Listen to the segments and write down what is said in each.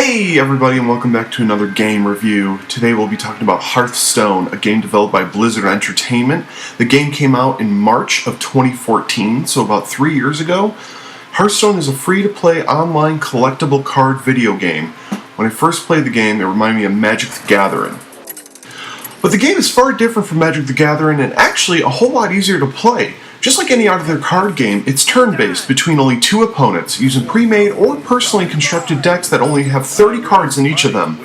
Hey everybody, and welcome back to another game review. Today we'll be talking about Hearthstone, a game developed by Blizzard Entertainment. The game came out in March of 2014, so about 3 years ago. Hearthstone is a free-to-play online collectible card video game. When I first played the game, it reminded me of Magic the Gathering. But the game is far different from Magic the Gathering and actually a whole lot easier to play. Just like any other card game, it's turn-based between only two opponents, using pre-made or personally constructed decks that only have 30 cards in each of them.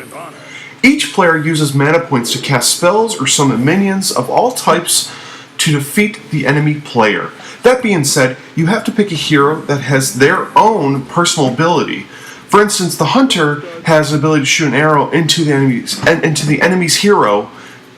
Each player uses mana points to cast spells or summon minions of all types to defeat the enemy player. That being said, you have to pick a hero that has their own personal ability. For instance, the Hunter has the ability to shoot an arrow into the enemy's hero,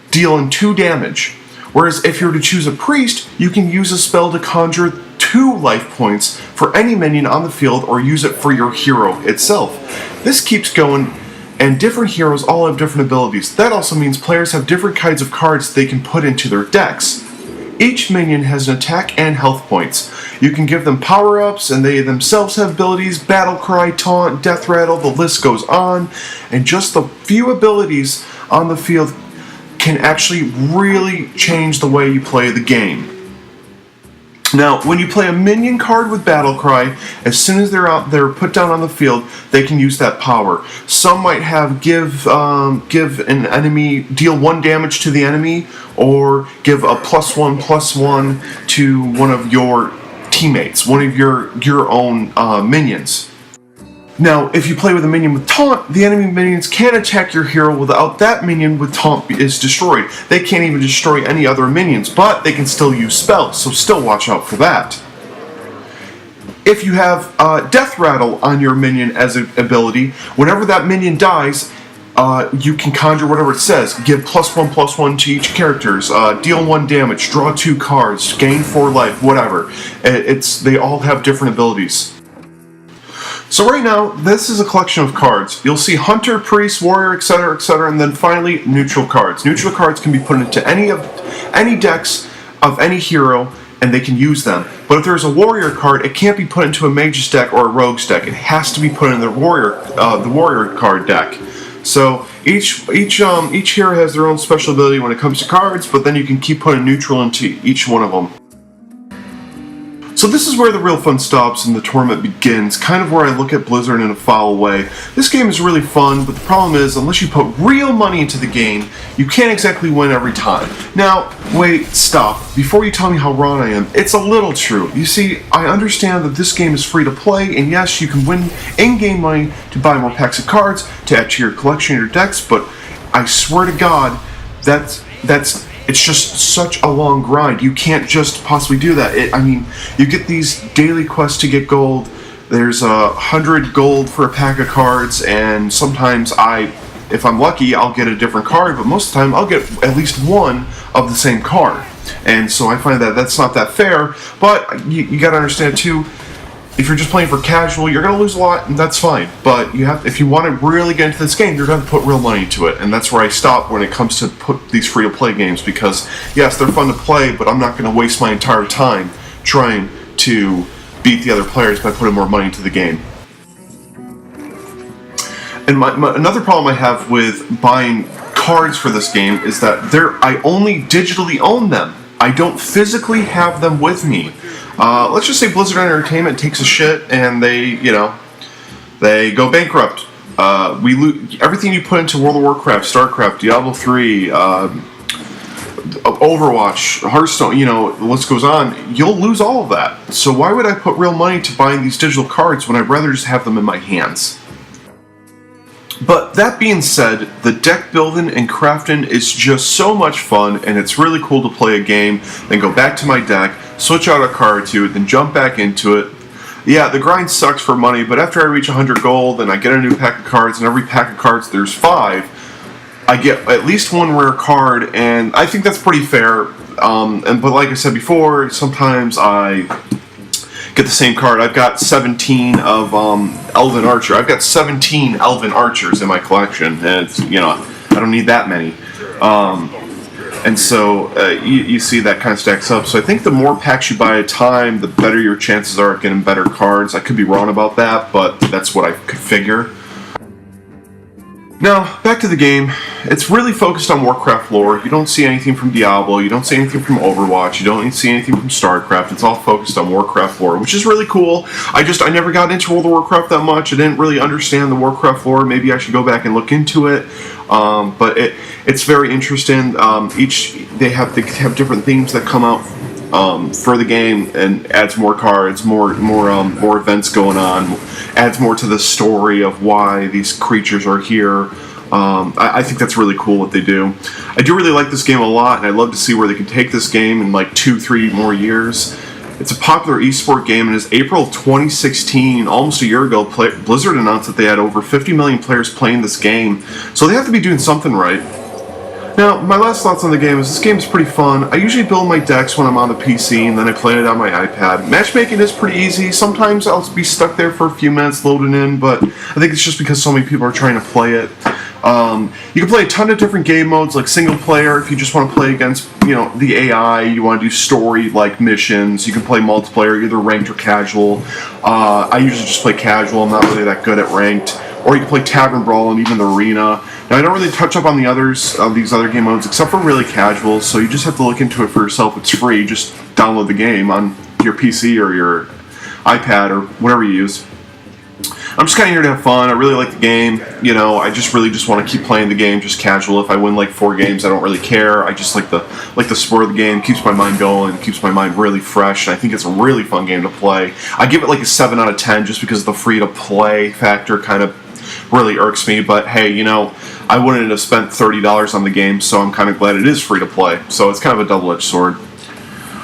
dealing 2 damage. Whereas if you were to choose a priest, you can use a spell to conjure 2 life points for any minion on the field or use it for your hero itself. This keeps going, and different heroes all have different abilities. That also means players have different kinds of cards they can put into their decks. Each minion has an attack and health points. You can give them power-ups, and they themselves have abilities: Battle Cry, Taunt, Death Rattle, the list goes on. And just the few abilities on the field can actually really change the way you play the game. Now, when you play a minion card with Battle Cry, as soon as they're put down on the field, they can use that power. Some might have give an enemy, deal 1 damage to the enemy, or give a +1/+1 to one of your teammates, one of your own minions. Now, if you play with a minion with Taunt, the enemy minions can't attack your hero without that minion with Taunt is destroyed. They can't even destroy any other minions, but they can still use spells, so still watch out for that. If you have Death Rattle on your minion as an ability, whenever that minion dies, you can conjure whatever it says. Give +1/+1 to each characters, deal 1 damage, draw 2 cards, gain 4 life, whatever. They all have different abilities. So right now, this is a collection of cards. You'll see Hunter, Priest, Warrior, etc., and then finally, neutral cards. Neutral cards can be put into any decks of any hero, and they can use them. But if there's a Warrior card, it can't be put into a Mage's deck or a Rogue's deck. It has to be put in the Warrior card deck. So each hero has their own special ability when it comes to cards, but then you can keep putting neutral into each one of them. So this is where the real fun stops and the tournament begins, kind of where I look at Blizzard in a foul way. This game is really fun, but the problem is, unless you put real money into the game, you can't exactly win every time. Now, wait, stop. Before you tell me how wrong I am, it's a little true. You see, I understand that this game is free to play, and yes, you can win in-game money to buy more packs of cards, to add to your collection, your decks, but I swear to God, it's just such a long grind. You can't just possibly do that. You get these daily quests to get gold. There's 100 gold for a pack of cards, and sometimes if I'm lucky, I'll get a different card, but most of the time I'll get at least one of the same card. And so I find that that's not that fair, but you gotta understand too, if you're just playing for casual, you're going to lose a lot, and that's fine. But if you want to really get into this game, you're going to put real money into it. And that's where I stop when it comes to put these free-to-play games, because, yes, they're fun to play, but I'm not going to waste my entire time trying to beat the other players by putting more money into the game. And another problem I have with buying cards for this game is that I only digitally own them. I don't physically have them with me. Let's just say Blizzard Entertainment takes a shit and they go bankrupt. We lose everything you put into World of Warcraft, StarCraft, Diablo 3, Overwatch, Hearthstone, the list goes on. You'll lose all of that. So why would I put real money to buying these digital cards when I'd rather just have them in my hands? But that being said, the deck building and crafting is just so much fun, and it's really cool to play a game, then go back to my deck, switch out a card or two, then jump back into it. Yeah, the grind sucks for money, but after I reach 100 gold and I get a new pack of cards, and every pack of cards there's 5, I get at least 1 rare card, and I think that's pretty fair. But like I said before, sometimes I get the same card. I've got 17 of Elven Archer. I've got 17 Elven Archers in my collection, and I don't need that many. And so you see that kind of stacks up. So I think the more packs you buy at a time, the better your chances are of getting better cards. I could be wrong about that, but that's what I could figure. Now, back to the game. It's really focused on Warcraft lore. You don't see anything from Diablo, you don't see anything from Overwatch, you don't see anything from StarCraft. It's all focused on Warcraft lore, which is really cool. I never got into World of Warcraft that much. I didn't really understand the Warcraft lore. Maybe I should go back and look into it. But it's very interesting. They have different themes that come out for the game, and adds more cards, more events going on, adds more to the story of why these creatures are here. I think that's really cool what they do. I do really like this game a lot, and I'd love to see where they can take this game in like 2-3 more years. It's a popular esport game, and it's April of 2016, almost a year ago, Blizzard announced that they had over 50 million players playing this game, so they have to be doing something right. Now, my last thoughts on the game is this game is pretty fun. I usually build my decks when I'm on the PC, and then I play it on my iPad. Matchmaking is pretty easy. Sometimes I'll be stuck there for a few minutes loading in, but I think it's just because so many people are trying to play it. You can play a ton of different game modes, like single player if you just want to play against, the AI. You want to do story-like missions. You can play multiplayer, either ranked or casual. I usually just play casual. I'm not really that good at ranked. Or you can play Tavern Brawl and even the Arena. Now, I don't really touch up on the others of these other game modes, except for really casual, so you just have to look into it for yourself. It's free. Just download the game on your PC or your iPad or whatever you use. I'm just kind of here to have fun. I really like the game. I just want to keep playing the game, just casual. If I win like 4 games, I don't really care. I just like the sport of the game. Keeps my mind going, keeps my mind really fresh, and I think it's a really fun game to play. I give it like a 7 out of 10 just because the free-to-play factor kind of really irks me, but hey, I wouldn't have spent $30 on the game, so I'm kind of glad it is free to play. So it's kind of a double-edged sword.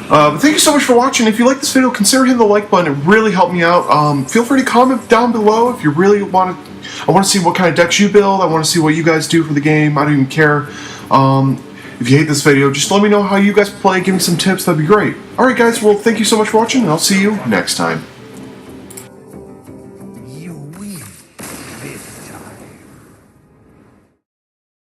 But thank you so much for watching. If you like this video, consider hitting the like button. It really helped me out. Feel free to comment down below if you really want to. I want to see what kind of decks you build. I want to see what you guys do for the game. I don't even care. If you hate this video, just let me know how you guys play. Give me some tips. That'd be great. Alright guys, well, thank you so much for watching, and I'll see you next time.